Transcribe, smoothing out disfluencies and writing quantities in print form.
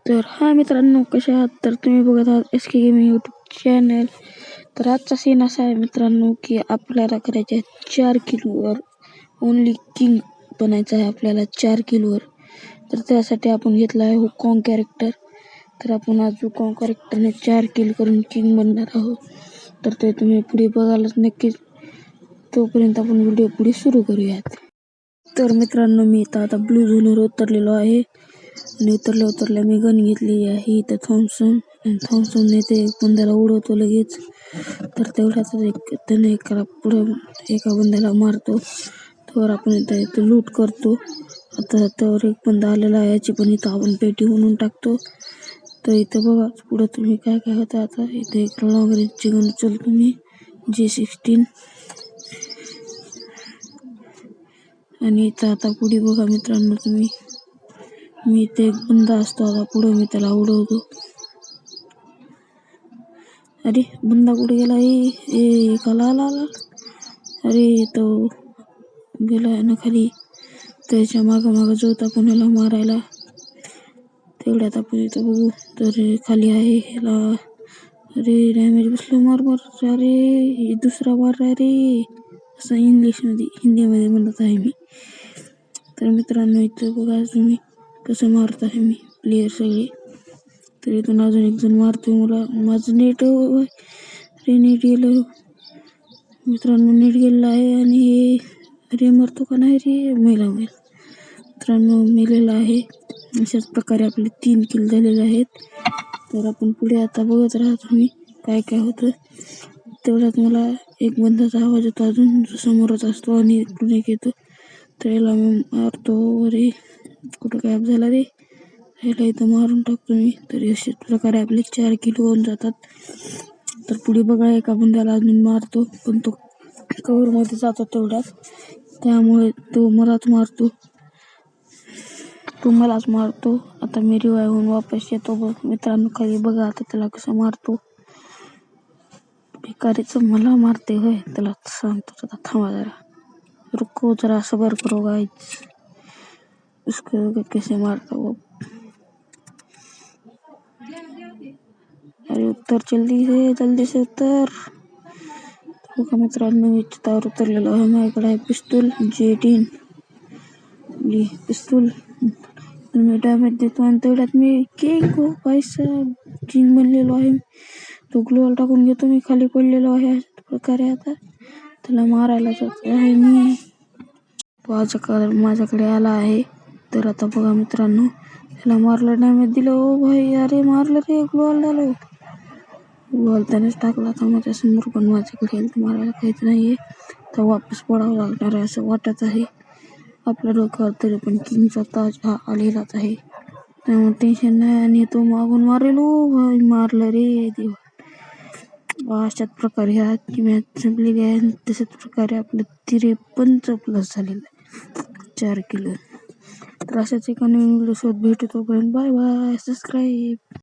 तर हा मित्रांनो, कसे आहात? तर तुम्ही बघत आहात SK गेमिंग यूट्यूब चॅनल. तर आजचा सीन असा आहे मित्रांनो, की आपल्याला करायचे आहे 4 किलोवर ओनली किंग बनायचं आहे आपल्याला 4 किलोवर. तर त्यासाठी आपण घेतला आहे हुकॉंग कॅरेक्टर. तर आपण आज हुकॉंग कॅरेक्टरने 4 किल करून किंग बनणार आहोत. तर ते तुम्ही पुढे बघायलाच नक्कीच. तोपर्यंत आपण व्हिडिओ पुढे सुरू करूयात. तर मित्रांनो, मी आता ब्लू झोनवर उतरलेलो आहे आणि उतरल्या मी गन घेतली आहे इथं थॉम्सनने ते बंद्याला उडवतो लगेच. तर तेवढ्याच त्याने एका बंद्याला मारतो. तर आपण इथं लूट करतो. आता त्यावर एक बंदा आलेला आहे, याची पण इथं आपण पेटी म्हणून टाकतो. तर इथं बघा पुढं तुम्ही काय काय होतं. आता इथे एक लॉंग रेंजची गन उचलतो मी G16 आणि इथं आता पुढे बघा मित्रांनो तुम्ही, मी इथे एक बंदा असतो, आता पुढे मी त्याला उडवतो. अरे बंदा कुठे गेला? आला. अरे तो गेला ना खाली. त्याच्या मागं जो होता पुण्याला मारायला. तेवढ्यात आपण इथं बघू तर खाली आहे ह्याला. अरे डॅमेज बसलं, मार. अरे दुसरा मार रे, असं हिंदीमध्ये म्हणत आहे मी. तर मित्रांनो, इथं बघा तुम्ही कसं मारत आहे मी प्लेयर सगळे. तर इथून अजून एक जण मारतोय मला. माझं नेट गेलं मित्रांनो, नेट गेलेलं आहे. आणि अरे मरतो का नाही रे? मेला मित्रांनो, मेलेला आहे. अशाच प्रकारे आपले 3 किल झालेले आहेत. तर आपण पुढे आता बघत राहा तुम्ही काय काय होतं. तेवढ्यात मला एक बंदाचा आवाज येतो, अजून समोरच असतो आणि इकडून एक येतो. तर याला मी मारतो. अरे कुठं गायब झाला रे? ह्याला इथं मारून टाकतो मी. तर अशाच प्रकारे आपले 4 किलो होऊन जातात. तर पुढे बघा एका बंद्याला अजून मारतो, पण तो कव्हरमध्ये जातो तेवढ्यात, त्यामुळे तो मलाच मारतो. आता मी रिवाइव्ह होऊन वापस येतो. मित्रांनो खाली बघा आता त्याला कसं मारतो. भिकारीचं मला मारते होय, त्याला सांगतो. आता थांबा जरा, रुको जरा सबर करो गाइस, उसको कैसे मारता वो. अरे उत्तर जल्दी से उत्तर. बघा मित्रांनो, मी चितावर उतरलेलो आहे. माझ्याकडे आहे पिस्तूल G18 पिस्तूल. मी डॅमेज देतो आणि तेवढ्यात मी किंग बनलेलो आहे. तो ग्लोअल टाकून घेतो मी, खाली पडलेलो आहे. अशा प्रकारे आता त्याला मारायला जात आहे मी. तो माझ्याकडे आला आहे. तर आता बघा मित्रांनो, त्याला मारलं, डॅमेज दिलं. ओ भाई, अरे मारलं रे, ग्लोअल झालं. ग्लोअल त्यानेच टाकला था माझ्या समोर, पण माझ्याकडे हेल्थ मारायला काहीच नाहीये. तर वापस पडावं लागणार आहे असं वाटत आहे. आपल्या डोक्यावर तरी पण किंगचा ताज हा आलेलाच आहे, त्यामुळे टेन्शन नाही. आणि तो मागून मारेल. ओ भाई, मारलं रे देवा. अशाच प्रकारे आजची मॅच संपलेली आहे. तशाच प्रकारे आपलं 53+ झालेलं आहे 4 किलो. तर अशाच एका नवीन व्हिडिओ सोबत भेटू. तोपर्यंत बाय बाय. सबस्क्राईब.